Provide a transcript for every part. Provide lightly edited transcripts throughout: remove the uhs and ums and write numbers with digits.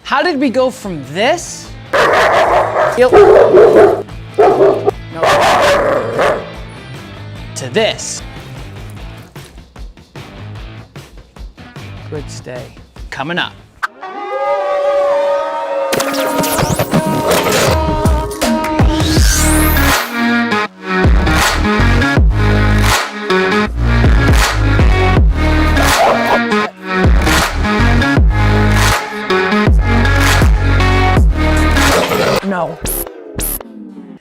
How did we go from this? To this. Good stay. Coming up. No.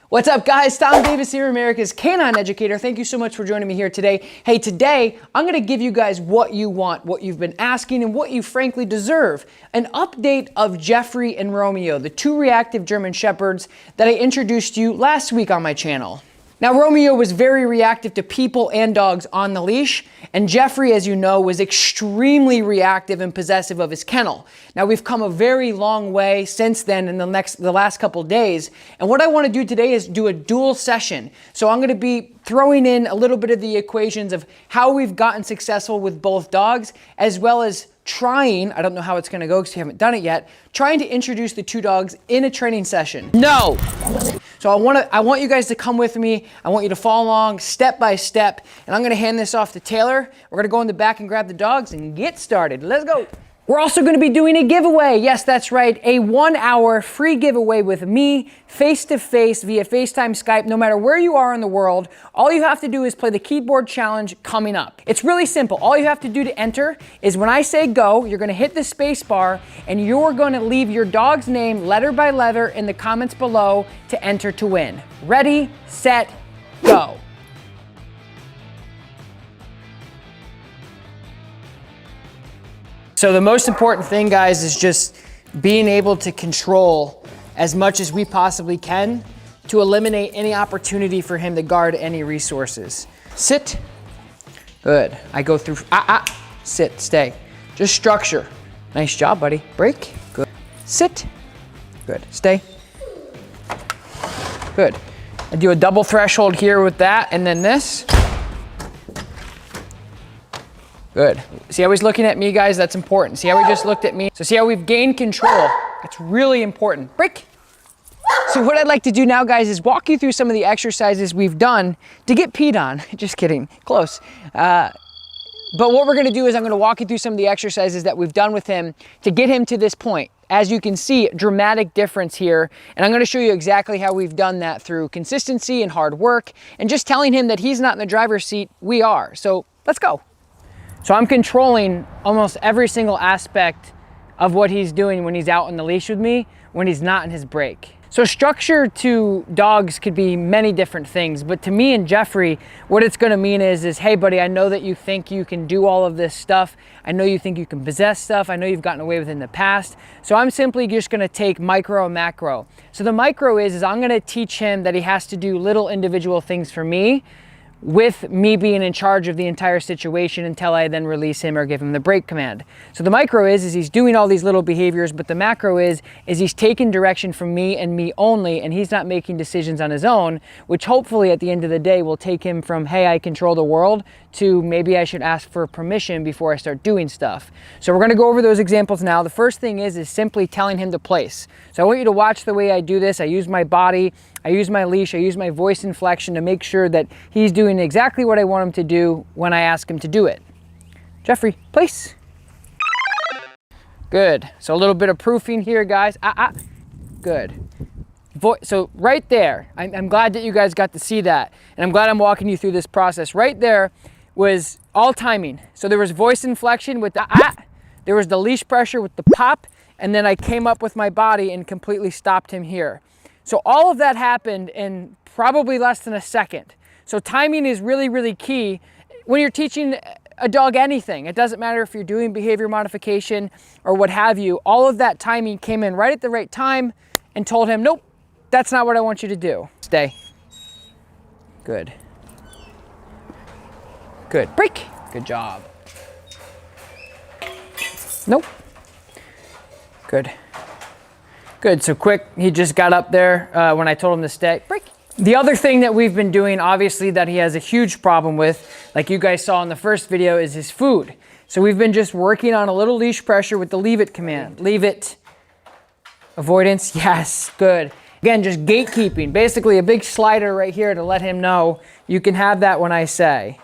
What's up, guys? Tom Davis here, America's Canine Educator. Thank you so much for joining me here today. Hey, today I'm gonna give you guys what you want, what you've been asking, and what you frankly deserve. An update of Jeffrey and Romeo, the two reactive German Shepherds that I introduced you last week on my channel. Now, Romeo was very reactive to people and dogs on the leash, and Jeffrey, as you know, was extremely reactive and possessive of his kennel. Now, we've come a very long way since then in the last couple days, and what I want to do today is do a dual session. So I'm going to be throwing in a little bit of the equations of how we've gotten successful with both dogs, as well as trying, I don't know how it's going to go because we haven't done it yet, trying to introduce the two dogs in a training session. No! So I want you guys to come with me. I want you to follow along step by step, and I'm gonna hand this off to Taylor. We're gonna go in the back and grab the dogs and get started. Let's go. We're also gonna be doing a giveaway. Yes, that's right, a 1-hour free giveaway with me, face-to-face via FaceTime, Skype, no matter where you are in the world. All you have to do is play the keyboard challenge coming up. It's really simple. All you have to do to enter is when I say go, you're gonna hit the space bar and you're gonna leave your dog's name letter by letter in the comments below to enter to win. Ready, set, go. So the most important thing, guys, is just being able to control as much as we possibly can to eliminate any opportunity for him to guard any resources. Sit. Good. I go through, sit, stay. Just structure. Nice job, buddy. Break. Good. Sit. Good. Stay. Good. I do a double threshold here with that, and then this. Good. See how he's looking at me, guys? That's important. See how he just looked at me? So see how we've gained control? It's really important. Break. So what I'd like to do now, guys, is walk you through some of the exercises we've done to get peed on. Just kidding. Close. But what we're going to do is I'm going to walk you through some of the exercises that we've done with him to get him to this point. As you can see, dramatic difference here. And I'm going to show you exactly how we've done that through consistency and hard work and just telling him that he's not in the driver's seat. We are. So let's go. So I'm controlling almost every single aspect of what he's doing when he's out on the leash with me, when he's not in his break. So structure to dogs could be many different things, but to me and Jeffrey, what it's gonna mean is, hey buddy, I know that you think you can do all of this stuff. I know you think you can possess stuff. I know you've gotten away with it in the past. So I'm simply just gonna take micro and macro. So the micro is I'm gonna teach him that he has to do little individual things for me, with me being in charge of the entire situation until I then release him or give him the break command. So the micro is he's doing all these little behaviors, but the macro is he's taking direction from me and me only, and he's not making decisions on his own, which hopefully at the end of the day will take him from, hey, I control the world, to maybe I should ask for permission before I start doing stuff. So we're gonna go over those examples now. The first thing is simply telling him to place. So I want you to watch the way I do this. I use my body, I use my leash, I use my voice inflection to make sure that he's doing exactly what I want him to do when I ask him to do it. Jeffrey, place. Good. So a little bit of proofing here, guys. Good. So right there, I'm glad that you guys got to see that. And I'm glad I'm walking you through this process. Right there was all timing. So there was voice inflection with the there was the leash pressure with the pop, and then I came up with my body and completely stopped him here. So all of that happened in probably less than a second. So timing is really, really key when you're teaching a dog anything. It doesn't matter if you're doing behavior modification or what have you. All of that timing came in right at the right time and told him, nope, that's not what I want you to do. Stay. Good. Good. Break. Good job. Nope. Good. Good. So quick, he just got up there when I told him to stay. Break. The other thing that we've been doing, obviously, that he has a huge problem with, like you guys saw in the first video, is his food. So we've been just working on a little leash pressure with the leave it command. Leave it. Avoidance, yes, good. Again, just gatekeeping. Basically a big slider right here to let him know you can have that when I say.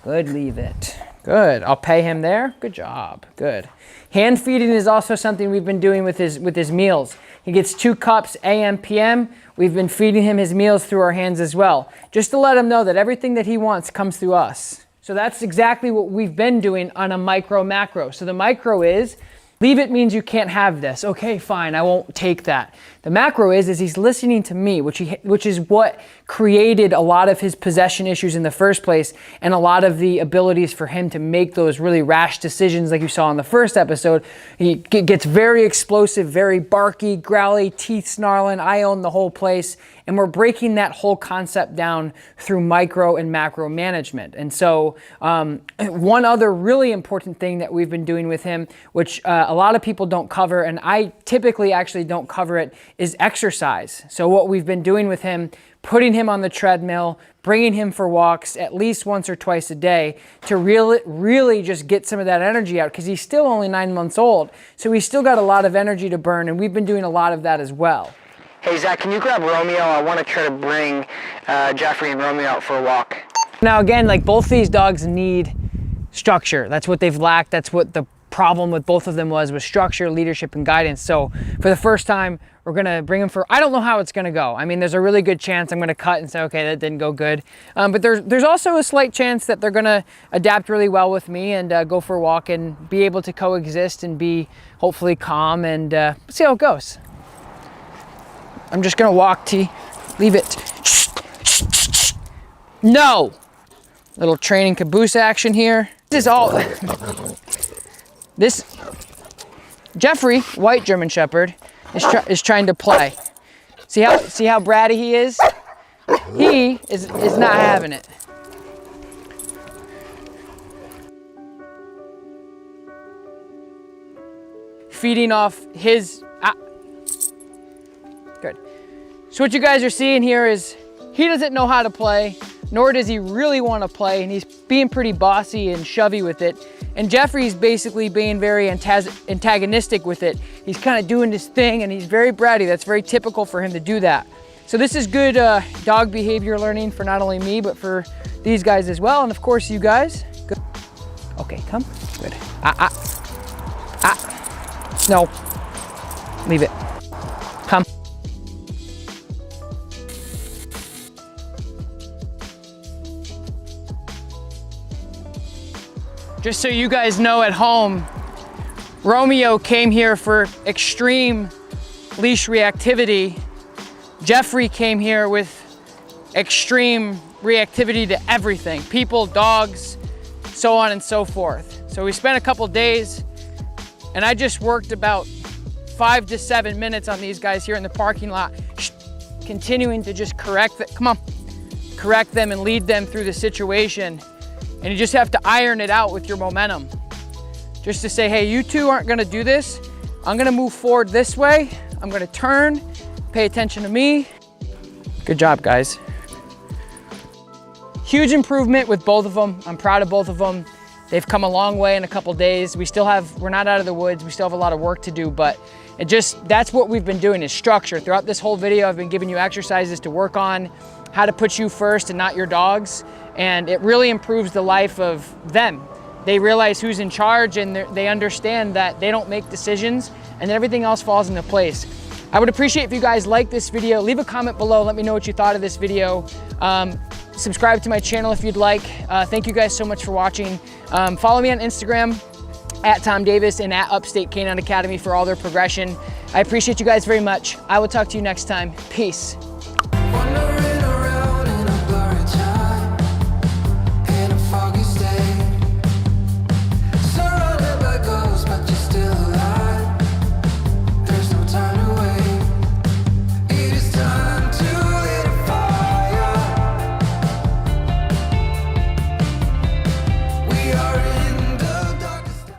Good, leave it. Good, I'll pay him there. Good job, good. Hand feeding is also something we've been doing with his meals. He gets 2 cups AM, PM. We've been feeding him his meals through our hands as well, just to let him know that everything that he wants comes through us. So that's exactly what we've been doing on a micro macro. So the micro is, leave it means you can't have this. Okay, fine, I won't take that. The macro is he's listening to me, which is what created a lot of his possession issues in the first place, and a lot of the abilities for him to make those really rash decisions like you saw in the first episode. He gets very explosive, very barky, growly, teeth snarling, I own the whole place. And we're breaking that whole concept down through micro and macro management. And so one other really important thing that we've been doing with him, which a lot of people don't cover, and I typically actually don't cover it, is exercise. So what we've been doing with him, putting him on the treadmill, bringing him for walks at least once or twice a day to really just get some of that energy out, because he's still only 9 months old. So he's still got a lot of energy to burn, and we've been doing a lot of that as well. Hey Zach, can you grab Romeo? I want to try to bring Jeffrey and Romeo out for a walk. Now again, like both these dogs need structure. That's what they've lacked. That's what the problem with both of them was structure, leadership, and guidance. So for the first time, we're gonna bring them for, I don't know how it's gonna go. I mean, there's a really good chance I'm gonna cut and say, okay, that didn't go good. But there's also a slight chance that they're gonna adapt really well with me and go for a walk and be able to coexist and be hopefully calm and see how it goes. I'm just gonna walk, T. Leave it. No! Little training caboose action here. This is all... This... Jeffrey, white German Shepherd, is trying to play. See how bratty he is? He is not having it. Feeding off his... Good. So what you guys are seeing here is he doesn't know how to play, nor does he really want to play, and he's being pretty bossy and shovey with it. And Jeffrey's basically being very antagonistic with it. He's kind of doing this thing, and he's very bratty. That's very typical for him to do that. So this is good dog behavior learning for not only me, but for these guys as well, and of course you guys. Good. Okay, come. Good. No. Leave it. Come. Just so you guys know at home, Romeo came here for extreme leash reactivity. Jeffrey came here with extreme reactivity to everything. People, dogs, so on and so forth. So we spent a couple days, and I just worked about 5 to 7 minutes on these guys here in the parking lot, continuing to just correct them and lead them through the situation. And you just have to iron it out with your momentum. Just to say, hey, you two aren't gonna do this. I'm gonna move forward this way. I'm gonna turn, pay attention to me. Good job, guys. Huge improvement with both of them. I'm proud of both of them. They've come a long way in a couple days. We're not out of the woods. We still have a lot of work to do, but that's what we've been doing is structure. Throughout this whole video, I've been giving you exercises to work on, how to put you first and not your dogs. And it really improves the life of them. They realize who's in charge, and they understand that they don't make decisions, and then everything else falls into place. I would appreciate if you guys like this video. Leave a comment below. Let me know what you thought of this video. Subscribe to my channel if you'd like. Thank you guys so much for watching. Follow me on Instagram at Tom Davis and at Upstate Canine Academy for all their progression. I appreciate you guys very much. I will talk to you next time. Peace.